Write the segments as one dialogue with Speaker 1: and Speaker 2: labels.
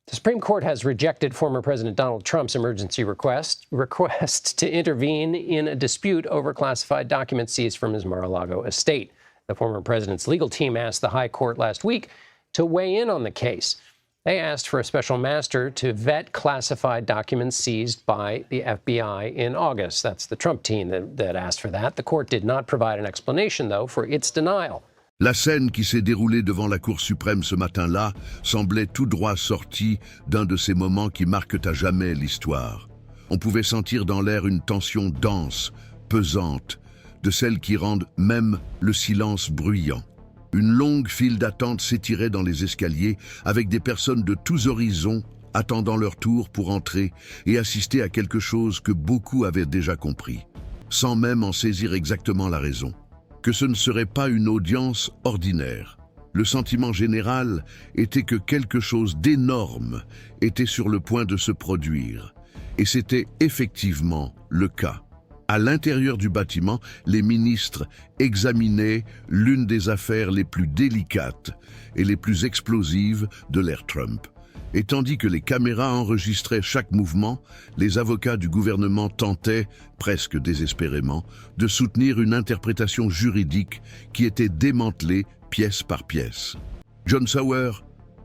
Speaker 1: The Supreme Court has rejected former President Donald Trump's emergency request to intervene in a dispute over classified documents seized from his Mar-a-Lago estate. The former president's legal team asked the High Court last week to weigh in on the case. They asked for a special master to vet classified documents seized by the FBI in August. That's the Trump team that asked for that. The court did not provide an explanation, though, for its denial.
Speaker 2: La scène qui s'est déroulée devant la Cour suprême ce matin-là semblait tout droit sortie d'un de ces moments qui marquent à jamais l'histoire. On pouvait sentir dans l'air une tension dense, pesante, de celles qui rendent même le silence bruyant. Une longue file d'attente s'étirait dans les escaliers avec des personnes de tous horizons attendant leur tour pour entrer et assister à quelque chose que beaucoup avaient déjà compris, sans même en saisir exactement la raison. Que ce ne serait pas une audience ordinaire. Le sentiment général était que quelque chose d'énorme était sur le point de se produire. Et c'était effectivement le cas. À l'intérieur du bâtiment, les ministres examinaient l'une des affaires les plus délicates et les plus explosives de l'ère Trump. Et tandis que les caméras enregistraient chaque mouvement, les avocats du gouvernement tentaient, presque désespérément, de soutenir une interprétation juridique qui était démantelée pièce par pièce. John Sauer,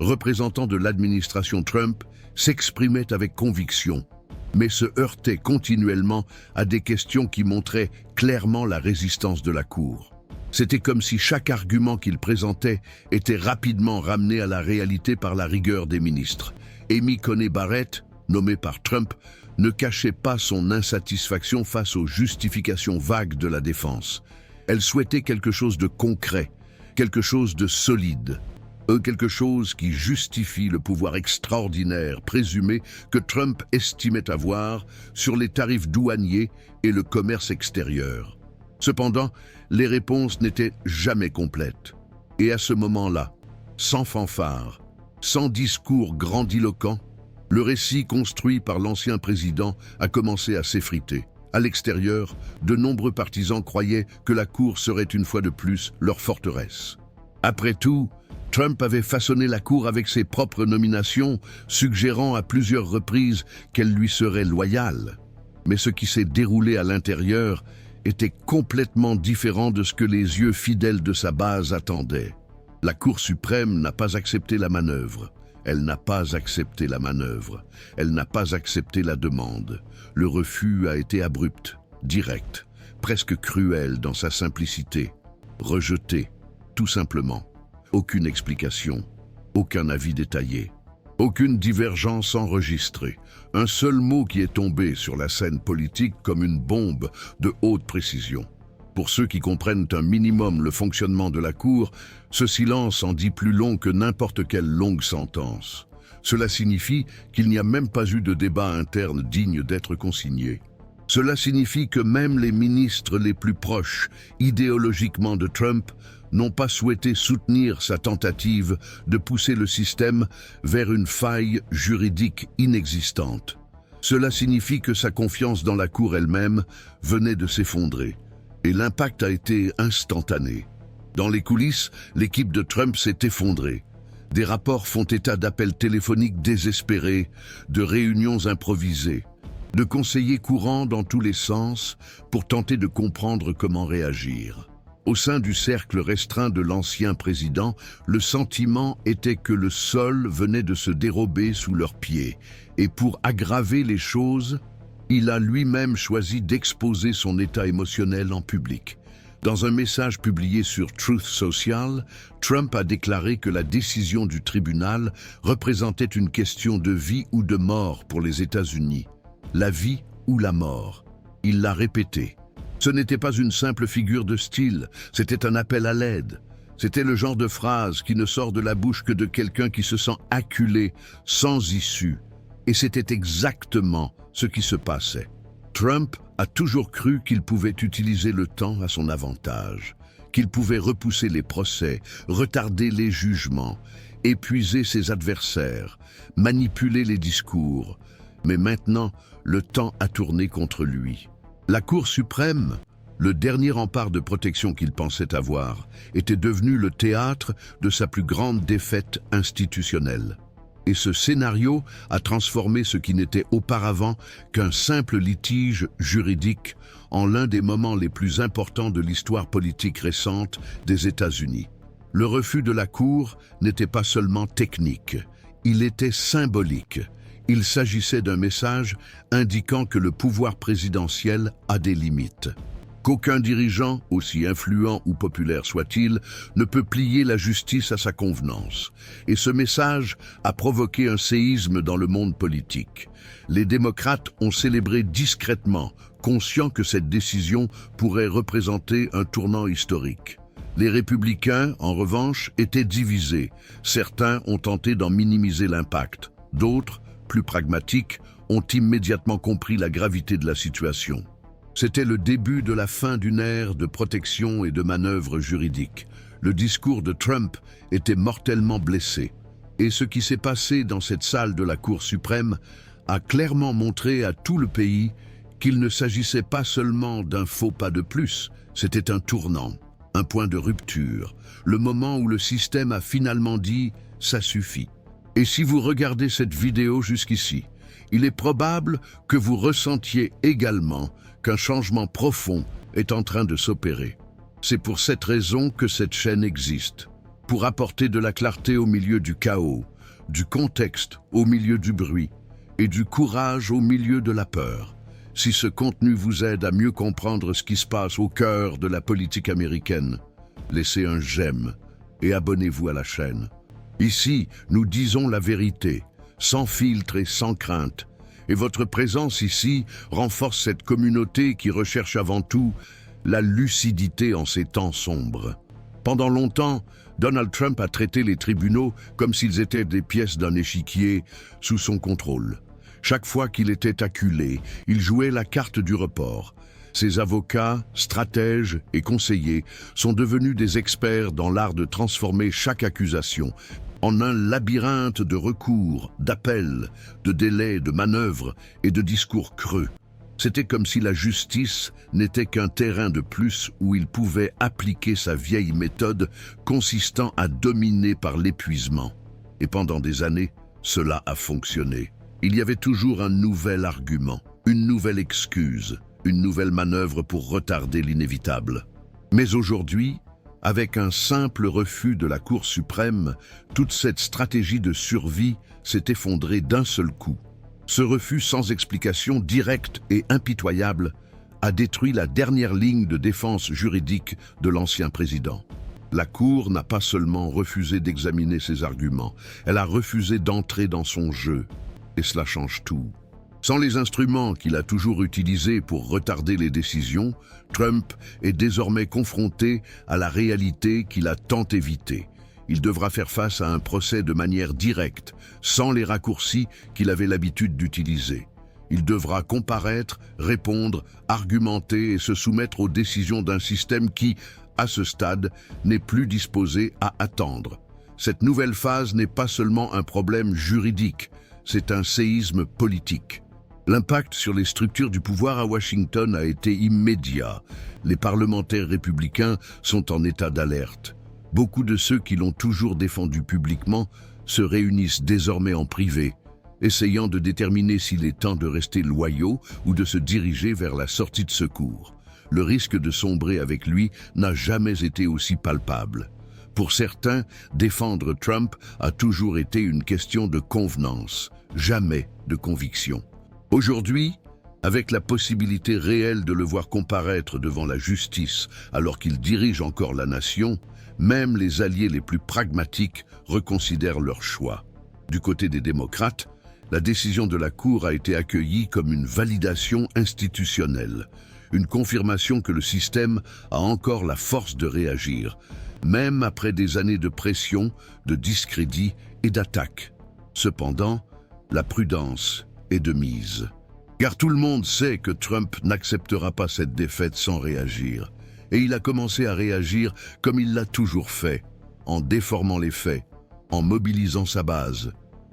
Speaker 2: représentant de l'administration Trump, s'exprimait avec conviction, mais se heurtait continuellement à des questions qui montraient clairement la résistance de la Cour. C'était comme si chaque argument qu'il présentait était rapidement ramené à la réalité par la rigueur des ministres. Amy Coney Barrett, nommée par Trump, ne cachait pas son insatisfaction face aux justifications vagues de la défense. Elle souhaitait quelque chose de concret, quelque chose de solide, quelque chose qui justifie le pouvoir extraordinaire présumé que Trump estimait avoir sur les tarifs douaniers et le commerce extérieur. Cependant, les réponses n'étaient jamais complètes. Et à ce moment-là, sans fanfare, sans discours grandiloquent, le récit construit par l'ancien président a commencé à s'effriter. À l'extérieur, de nombreux partisans croyaient que la Cour serait une fois de plus leur forteresse. Après tout, Trump avait façonné la Cour avec ses propres nominations, suggérant à plusieurs reprises qu'elle lui serait loyale. Mais ce qui s'est déroulé à l'intérieur était complètement différent de ce que les yeux fidèles de sa base attendaient. La Cour suprême n'a pas accepté la manœuvre. Elle n'a pas accepté la manœuvre. Elle n'a pas accepté la demande. Le refus a été abrupt, direct, presque cruel dans sa simplicité. Rejeté, tout simplement. Aucune explication, aucun avis détaillé, aucune divergence enregistrée. Un seul mot qui est tombé sur la scène politique comme une bombe de haute précision. Pour ceux qui comprennent un minimum le fonctionnement de la Cour, ce silence en dit plus long que n'importe quelle longue sentence. Cela signifie qu'il n'y a même pas eu de débat interne digne d'être consigné. Cela signifie que même les ministres les plus proches, idéologiquement de Trump, n'ont pas souhaité soutenir sa tentative de pousser le système vers une faille juridique inexistante. Cela signifie que sa confiance dans la Cour elle-même venait de s'effondrer. Et l'impact a été instantané. Dans les coulisses, l'équipe de Trump s'est effondrée. Des rapports font état d'appels téléphoniques désespérés, de réunions improvisées, de conseillers courant dans tous les sens pour tenter de comprendre comment réagir. Au sein du cercle restreint de l'ancien président, le sentiment était que le sol venait de se dérober sous leurs pieds. Et pour aggraver les choses, il a lui-même choisi d'exposer son état émotionnel en public. Dans un message publié sur Truth Social, Trump a déclaré que la décision du tribunal représentait une question de vie ou de mort pour les États-Unis. La vie ou la mort. Il l'a répété. Ce n'était pas une simple figure de style, c'était un appel à l'aide. C'était le genre de phrase qui ne sort de la bouche que de quelqu'un qui se sent acculé, sans issue. Et c'était exactement ce qui se passait. Trump a toujours cru qu'il pouvait utiliser le temps à son avantage, qu'il pouvait repousser les procès, retarder les jugements, épuiser ses adversaires, manipuler les discours. Mais maintenant, le temps a tourné contre lui. La Cour suprême, le dernier rempart de protection qu'il pensait avoir, était devenu le théâtre de sa plus grande défaite institutionnelle. Et ce scénario a transformé ce qui n'était auparavant qu'un simple litige juridique en l'un des moments les plus importants de l'histoire politique récente des États-Unis. Le refus de la Cour n'était pas seulement technique, il était symbolique. Il s'agissait d'un message indiquant que le pouvoir présidentiel a des limites. Qu'aucun dirigeant, aussi influent ou populaire soit-il, ne peut plier la justice à sa convenance. Et ce message a provoqué un séisme dans le monde politique. Les démocrates ont célébré discrètement, conscients que cette décision pourrait représenter un tournant historique. Les républicains, en revanche, étaient divisés. Certains ont tenté d'en minimiser l'impact. D'autres, plus pragmatiques, ont immédiatement compris la gravité de la situation. C'était le début de la fin d'une ère de protection et de manœuvres juridiques. Le discours de Trump était mortellement blessé. Et ce qui s'est passé dans cette salle de la Cour suprême a clairement montré à tout le pays qu'il ne s'agissait pas seulement d'un faux pas de plus, c'était un tournant, un point de rupture, le moment où le système a finalement dit « ça suffit ». Et si vous regardez cette vidéo jusqu'ici, il est probable que vous ressentiez également qu'un changement profond est en train de s'opérer. C'est pour cette raison que cette chaîne existe, pour apporter de la clarté au milieu du chaos, du contexte au milieu du bruit et du courage au milieu de la peur. Si ce contenu vous aide à mieux comprendre ce qui se passe au cœur de la politique américaine, laissez un j'aime et abonnez-vous à la chaîne. Ici, nous disons la vérité, sans filtre et sans crainte. Et votre présence ici renforce cette communauté qui recherche avant tout la lucidité en ces temps sombres. Pendant longtemps, Donald Trump a traité les tribunaux comme s'ils étaient des pièces d'un échiquier sous son contrôle. Chaque fois qu'il était acculé, il jouait la carte du report. Ses avocats, stratèges et conseillers sont devenus des experts dans l'art de transformer chaque accusation en un labyrinthe de recours, d'appels, de délais, de manœuvres et de discours creux. C'était comme si la justice n'était qu'un terrain de plus où il pouvait appliquer sa vieille méthode consistant à dominer par l'épuisement. Et pendant des années, cela a fonctionné. Il y avait toujours un nouvel argument, une nouvelle excuse, une nouvelle manœuvre pour retarder l'inévitable. Mais aujourd'hui, avec un simple refus de la Cour suprême, toute cette stratégie de survie s'est effondrée d'un seul coup. Ce refus sans explication directe et impitoyable a détruit la dernière ligne de défense juridique de l'ancien président. La Cour n'a pas seulement refusé d'examiner ses arguments, elle a refusé d'entrer dans son jeu. Et cela change tout. Sans les instruments qu'il a toujours utilisés pour retarder les décisions, Trump est désormais confronté à la réalité qu'il a tant évitée. Il devra faire face à un procès de manière directe, sans les raccourcis qu'il avait l'habitude d'utiliser. Il devra comparaître, répondre, argumenter et se soumettre aux décisions d'un système qui, à ce stade, n'est plus disposé à attendre. Cette nouvelle phase n'est pas seulement un problème juridique, c'est un séisme politique. L'impact sur les structures du pouvoir à Washington a été immédiat. Les parlementaires républicains sont en état d'alerte. Beaucoup de ceux qui l'ont toujours défendu publiquement se réunissent désormais en privé, essayant de déterminer s'il est temps de rester loyaux ou de se diriger vers la sortie de secours. Le risque de sombrer avec lui n'a jamais été aussi palpable. Pour certains, défendre Trump a toujours été une question de convenance, jamais de conviction. Aujourd'hui, avec la possibilité réelle de le voir comparaître devant la justice alors qu'il dirige encore la nation, même les alliés les plus pragmatiques reconsidèrent leur choix. Du côté des démocrates, la décision de la Cour a été accueillie comme une validation institutionnelle, une confirmation que le système a encore la force de réagir, même après des années de pression, de discrédit et d'attaque. Cependant, la prudence est de mise. Car tout le monde sait que Trump n'acceptera pas cette défaite sans réagir. Et il a commencé à réagir comme il l'a toujours fait, en déformant les faits, en mobilisant sa base,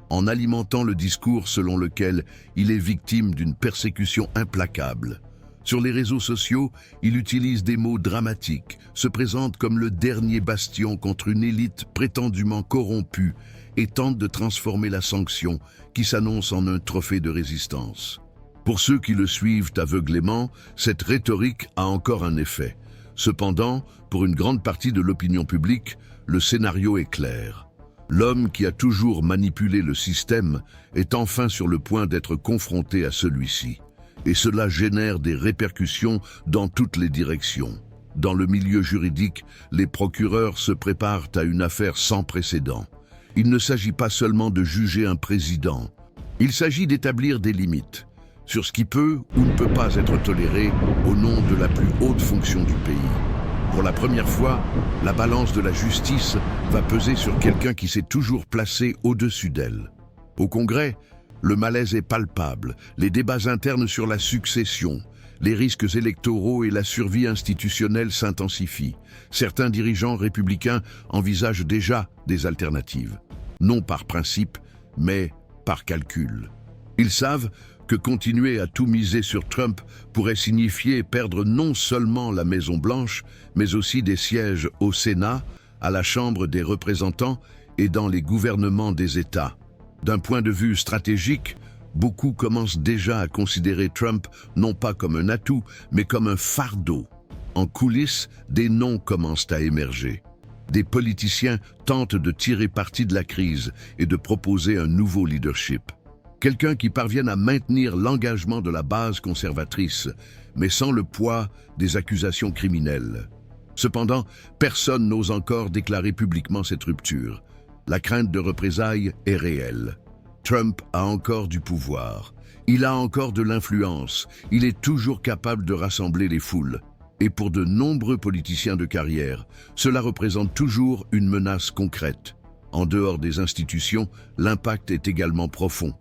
Speaker 2: en alimentant le discours selon lequel il est victime d'une persécution implacable. Sur les réseaux sociaux, il utilise des mots dramatiques, se présente comme le dernier bastion contre une élite prétendument corrompue et tente de transformer la sanction qui s'annonce en un trophée de résistance. Pour ceux qui le suivent aveuglément, cette rhétorique a encore un effet. Cependant, pour une grande partie de l'opinion publique, le scénario est clair. L'homme qui a toujours manipulé le système est enfin sur le point d'être confronté à celui-ci. Et cela génère des répercussions dans toutes les directions. Dans le milieu juridique, les procureurs se préparent à une affaire sans précédent. Il ne s'agit pas seulement de juger un président. Il s'agit d'établir des limites sur ce qui peut ou ne peut pas être toléré au nom de la plus haute fonction du pays. Pour la première fois, la balance de la justice va peser sur quelqu'un qui s'est toujours placé au-dessus d'elle. Au Congrès, le malaise est palpable, les débats internes sur la succession, les risques électoraux et la survie institutionnelle s'intensifient. Certains dirigeants républicains envisagent déjà des alternatives, non par principe, mais par calcul. Ils savent que continuer à tout miser sur Trump pourrait signifier perdre non seulement la Maison-Blanche, mais aussi des sièges au Sénat, à la Chambre des représentants et dans les gouvernements des États. D'un point de vue stratégique, beaucoup commencent déjà à considérer Trump non pas comme un atout, mais comme un fardeau. En coulisses, des noms commencent à émerger. Des politiciens tentent de tirer parti de la crise et de proposer un nouveau leadership. Quelqu'un qui parvienne à maintenir l'engagement de la base conservatrice, mais sans le poids des accusations criminelles. Cependant, personne n'ose encore déclarer publiquement cette rupture. La crainte de représailles est réelle. Trump a encore du pouvoir. Il a encore de l'influence. Il est toujours capable de rassembler les foules. Et pour de nombreux politiciens de carrière, cela représente toujours une menace concrète. En dehors des institutions, l'impact est également profond.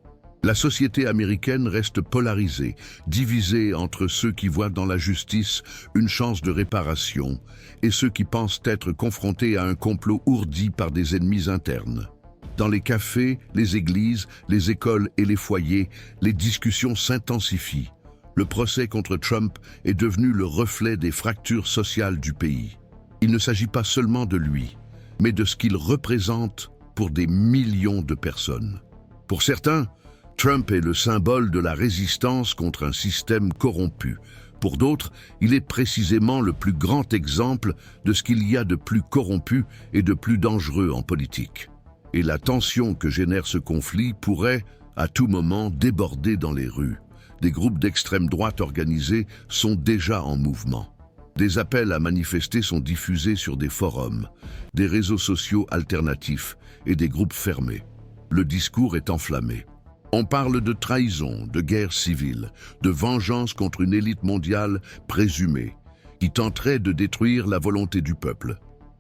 Speaker 2: La société américaine reste polarisée, divisée entre ceux qui voient dans la justice une chance de réparation et ceux qui pensent être confrontés à un complot ourdi par des ennemis internes. Dans les cafés, les églises, les écoles et les foyers, les discussions s'intensifient. Le procès contre Trump est devenu le reflet des fractures sociales du pays. Il ne s'agit pas seulement de lui, mais de ce qu'il représente pour des millions de personnes. Pour certains, Trump est le symbole de la résistance contre un système corrompu. Pour d'autres, il est précisément le plus grand exemple de ce qu'il y a de plus corrompu et de plus dangereux en politique. Et la tension que génère ce conflit pourrait, à tout moment, déborder dans les rues. Des groupes d'extrême droite organisés sont déjà en mouvement. Des appels à manifester sont diffusés sur des forums, des réseaux sociaux alternatifs et des groupes fermés. Le discours est enflammé. On parle de trahison, de guerre civile, de vengeance contre une élite mondiale présumée, qui tenterait de détruire la volonté du peuple.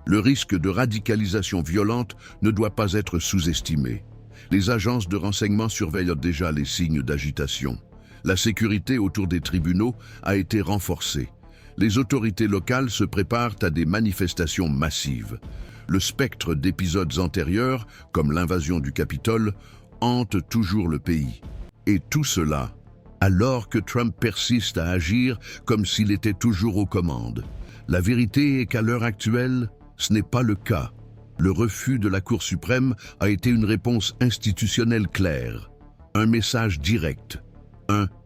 Speaker 2: Le risque de radicalisation violente ne doit pas être sous-estimé. Les agences de renseignement surveillent déjà les signes d'agitation. La sécurité autour des tribunaux a été renforcée. Les autorités locales se préparent à des manifestations massives. Le spectre d'épisodes antérieurs, comme l'invasion du Capitole, hante toujours le pays. Et tout cela, alors que Trump persiste à agir comme s'il était toujours aux commandes. La vérité est qu'à l'heure actuelle, ce n'est pas le cas. Le refus de la Cour suprême a été une réponse institutionnelle claire. Un message direct.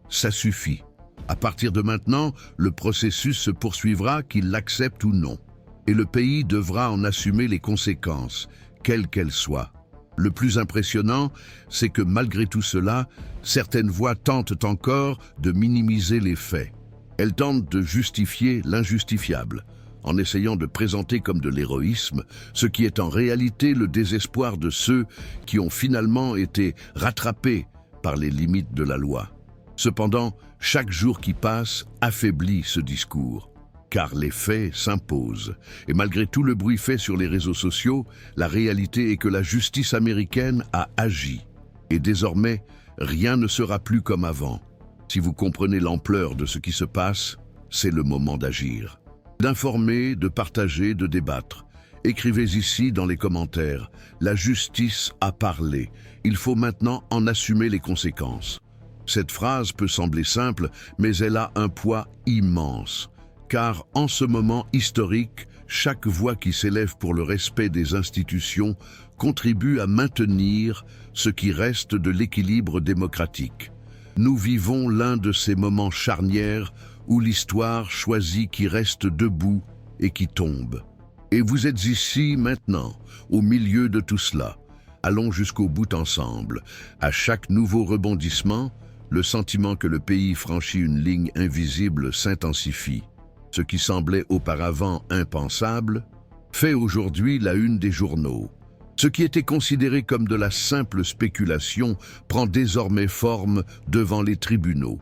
Speaker 2: Ça suffit. À partir de maintenant, le processus se poursuivra qu'il l'accepte ou non. Et le pays devra en assumer les conséquences, quelles qu'elles soient. Le plus impressionnant, c'est que malgré tout cela, certaines voix tentent encore de minimiser les faits. Elles tentent de justifier l'injustifiable, en essayant de présenter comme de l'héroïsme, ce qui est en réalité le désespoir de ceux qui ont finalement été rattrapés par les limites de la loi. Cependant, chaque jour qui passe affaiblit ce discours, car les faits s'imposent. Et malgré tout le bruit fait sur les réseaux sociaux, la réalité est que la justice américaine a agi. Et désormais, rien ne sera plus comme avant. Si vous comprenez l'ampleur de ce qui se passe, c'est le moment d'agir. D'informer, de partager, de débattre. Écrivez ici dans les commentaires. La justice a parlé. Il faut maintenant en assumer les conséquences. Cette phrase peut sembler simple, mais elle a un poids immense. Car en ce moment historique, chaque voix qui s'élève pour le respect des institutions contribue à maintenir ce qui reste de l'équilibre démocratique. Nous vivons l'un de ces moments charnières où l'histoire choisit qui reste debout et qui tombe. Et vous êtes ici maintenant, au milieu de tout cela. Allons jusqu'au bout ensemble. À chaque nouveau rebondissement, le sentiment que le pays franchit une ligne invisible s'intensifie. Ce qui semblait auparavant impensable fait aujourd'hui la une des journaux. Ce qui était considéré comme de la simple spéculation prend désormais forme devant les tribunaux.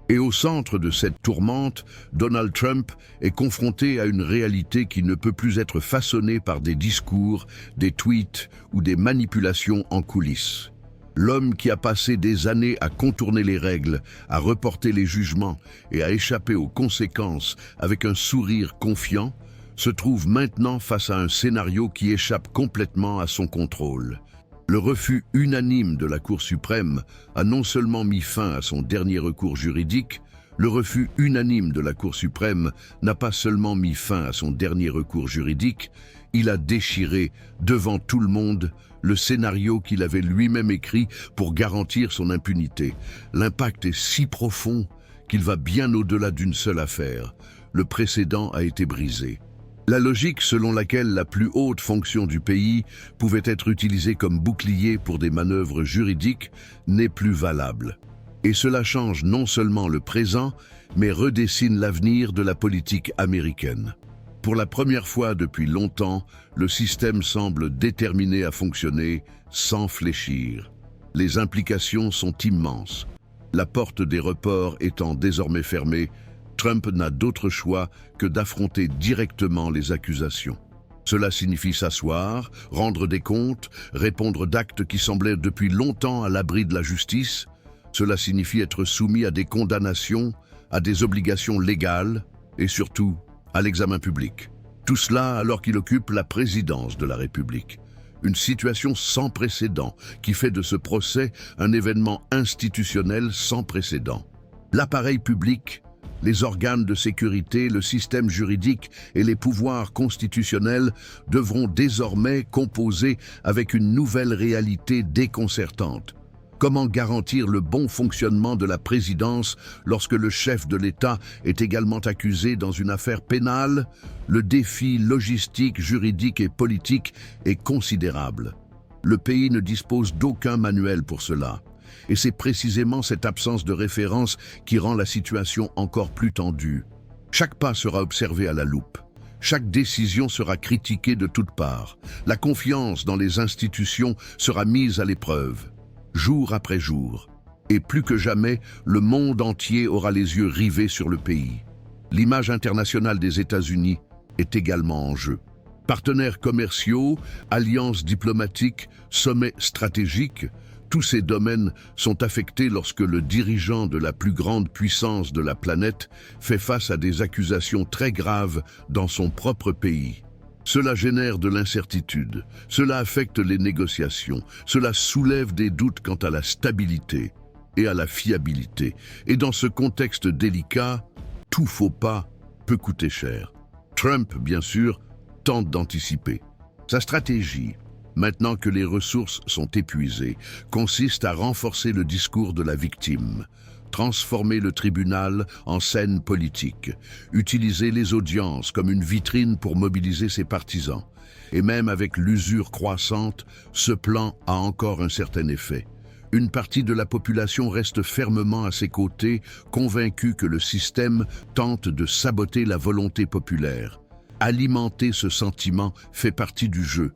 Speaker 2: Et au centre de cette tourmente, Donald Trump est confronté à une réalité qui ne peut plus être façonnée par des discours, des tweets ou des manipulations en coulisses. L'homme qui a passé des années à contourner les règles, à reporter les jugements et à échapper aux conséquences avec un sourire confiant, se trouve maintenant face à un scénario qui échappe complètement à son contrôle. Le refus unanime de la Cour suprême a non seulement mis fin à son dernier recours juridique, le refus unanime de la Cour suprême n'a pas seulement mis fin à son dernier recours juridique, il a déchiré, devant tout le monde, le scénario qu'il avait lui-même écrit pour garantir son impunité. L'impact est si profond qu'il va bien au-delà d'une seule affaire. Le précédent a été brisé. La logique selon laquelle la plus haute fonction du pays pouvait être utilisée comme bouclier pour des manœuvres juridiques n'est plus valable. Et cela change non seulement le présent, mais redessine l'avenir de la politique américaine. Pour la première fois depuis longtemps, le système semble déterminé à fonctionner sans fléchir. Les implications sont immenses. La porte des reports étant désormais fermée, Trump n'a d'autre choix que d'affronter directement les accusations. Cela signifie s'asseoir, rendre des comptes, répondre d'actes qui semblaient depuis longtemps à l'abri de la justice. Cela signifie être soumis à des condamnations, à des obligations légales et surtout à l'examen public. Tout cela alors qu'il occupe la présidence de la République. Une situation sans précédent qui fait de ce procès un événement institutionnel sans précédent. L'appareil public, les organes de sécurité, le système juridique et les pouvoirs constitutionnels devront désormais composer avec une nouvelle réalité déconcertante. Comment garantir le bon fonctionnement de la présidence lorsque le chef de l'État est également accusé dans une affaire pénale? Le défi logistique, juridique et politique est considérable. Le pays ne dispose d'aucun manuel pour cela. Et c'est précisément cette absence de référence qui rend la situation encore plus tendue. Chaque pas sera observé à la loupe. Chaque décision sera critiquée de toutes parts. La confiance dans les institutions sera mise à l'épreuve, jour après jour. Et plus que jamais, le monde entier aura les yeux rivés sur le pays. L'image internationale des États-Unis est également en jeu. Partenaires commerciaux, alliances diplomatiques, sommets stratégiques, tous ces domaines sont affectés lorsque le dirigeant de la plus grande puissance de la planète fait face à des accusations très graves dans son propre pays. Cela génère de l'incertitude, cela affecte les négociations, cela soulève des doutes quant à la stabilité et à la fiabilité. Et dans ce contexte délicat, tout faux pas peut coûter cher. Trump, bien sûr, tente d'anticiper. Sa stratégie, maintenant que les ressources sont épuisées, consiste à renforcer le discours de la victime, transformer le tribunal en scène politique, utiliser les audiences comme une vitrine pour mobiliser ses partisans. Et même avec l'usure croissante, ce plan a encore un certain effet. Une partie de la population reste fermement à ses côtés, convaincue que le système tente de saboter la volonté populaire. Alimenter ce sentiment fait partie du jeu.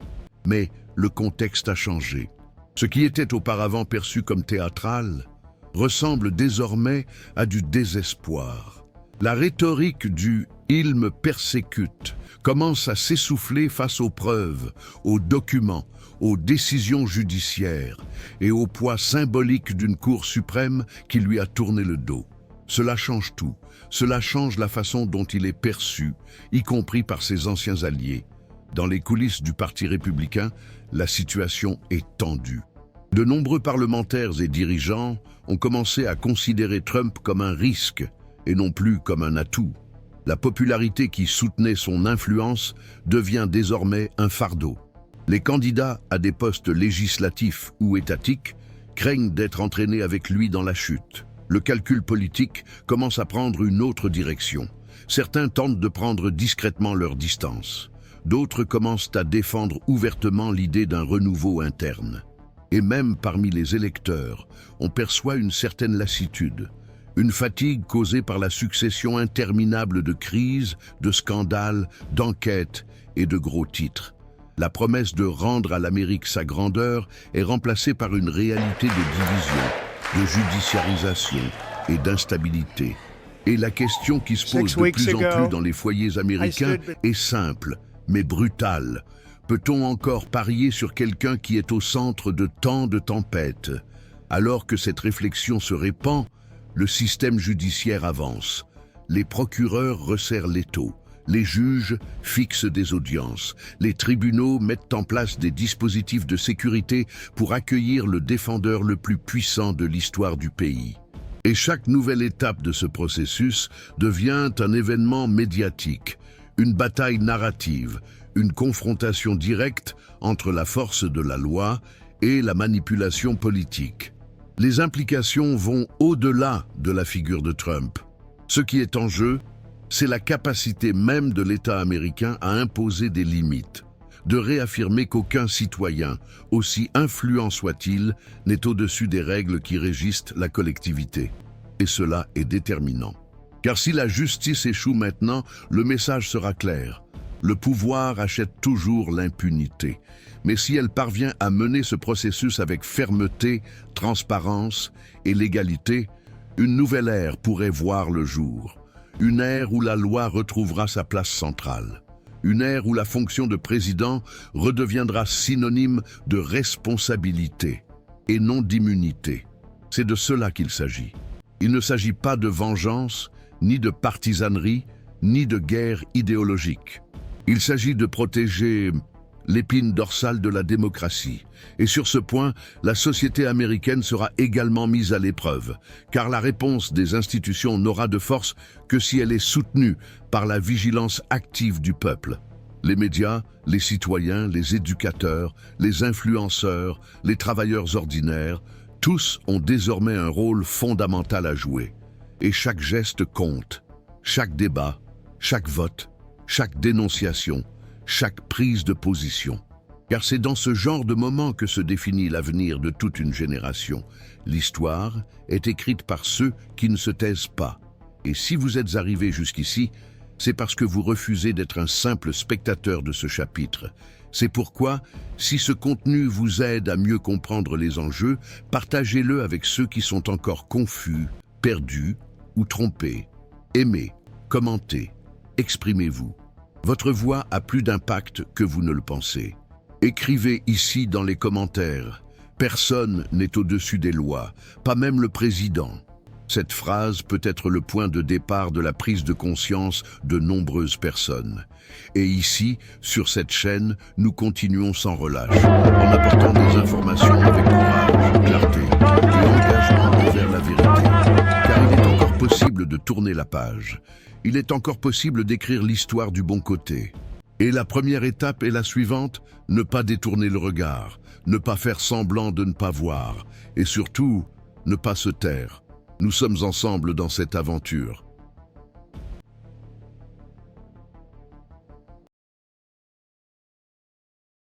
Speaker 2: Mais le contexte a changé. Ce qui était auparavant perçu comme théâtral ressemble désormais à du désespoir. La rhétorique du « il me persécute » commence à s'essouffler face aux preuves, aux documents, aux décisions judiciaires et au poids symbolique d'une Cour suprême qui lui a tourné le dos. Cela change tout. Cela change la façon dont il est perçu, y compris par ses anciens alliés. Dans les coulisses du Parti républicain, la situation est tendue. De nombreux parlementaires et dirigeants ont commencé à considérer Trump comme un risque et non plus comme un atout. La popularité qui soutenait son influence devient désormais un fardeau. Les candidats à des postes législatifs ou étatiques craignent d'être entraînés avec lui dans la chute. Le calcul politique commence à prendre une autre direction. Certains tentent de prendre discrètement leur distance. D'autres commencent à défendre ouvertement l'idée d'un renouveau interne. Et même parmi les électeurs, on perçoit une certaine lassitude. Une fatigue causée par la succession interminable de crises, de scandales, d'enquêtes et de gros titres. La promesse de rendre à l'Amérique sa grandeur est remplacée par une réalité de division, de judiciarisation et d'instabilité. Et la question qui se pose de plus en plus dans les foyers américains est simple, mais brutale. Peut-on encore parier sur quelqu'un qui est au centre de tant de tempêtes? Alors que cette réflexion se répand, le système judiciaire avance. Les procureurs resserrent l'étau. Les juges fixent des audiences. Les tribunaux mettent en place des dispositifs de sécurité pour accueillir le défendeur le plus puissant de l'histoire du pays. Et chaque nouvelle étape de ce processus devient un événement médiatique, une bataille narrative, une confrontation directe entre la force de la loi et la manipulation politique. Les implications vont au-delà de la figure de Trump. Ce qui est en jeu, c'est la capacité même de l'État américain à imposer des limites, de réaffirmer qu'aucun citoyen, aussi influent soit-il, n'est au-dessus des règles qui régissent la collectivité. Et cela est déterminant. Car si la justice échoue maintenant, le message sera clair. Le pouvoir achète toujours l'impunité. Mais si elle parvient à mener ce processus avec fermeté, transparence et légalité, une nouvelle ère pourrait voir le jour. Une ère où la loi retrouvera sa place centrale. Une ère où la fonction de président redeviendra synonyme de responsabilité et non d'immunité. C'est de cela qu'il s'agit. Il ne s'agit pas de vengeance, ni de partisanerie, ni de guerre idéologique. Il s'agit de protéger l'épine dorsale de la démocratie. Et sur ce point, la société américaine sera également mise à l'épreuve, car la réponse des institutions n'aura de force que si elle est soutenue par la vigilance active du peuple. Les médias, les citoyens, les éducateurs, les influenceurs, les travailleurs ordinaires, tous ont désormais un rôle fondamental à jouer. Et chaque geste compte, chaque débat, chaque vote, chaque dénonciation, chaque prise de position. Car c'est dans ce genre de moment que se définit l'avenir de toute une génération. L'histoire est écrite par ceux qui ne se taisent pas. Et si vous êtes arrivé jusqu'ici, c'est parce que vous refusez d'être un simple spectateur de ce chapitre. C'est pourquoi, si ce contenu vous aide à mieux comprendre les enjeux, partagez-le avec ceux qui sont encore confus, perdus ou trompés. Aimez, commentez, exprimez-vous. Votre voix a plus d'impact que vous ne le pensez. Écrivez ici dans les commentaires. Personne n'est au-dessus des lois, pas même le président. Cette phrase peut être le point de départ de la prise de conscience de nombreuses personnes. Et ici, sur cette chaîne, nous continuons sans relâche, en apportant des informations avec courage, clarté et engagement envers la vérité. Car il est encore possible de tourner la page. Il est encore possible d'écrire l'histoire du bon côté. Et la première étape est la suivante, ne pas détourner le regard, ne pas faire semblant de ne pas voir, et surtout, ne pas se taire. Nous sommes ensemble dans cette aventure.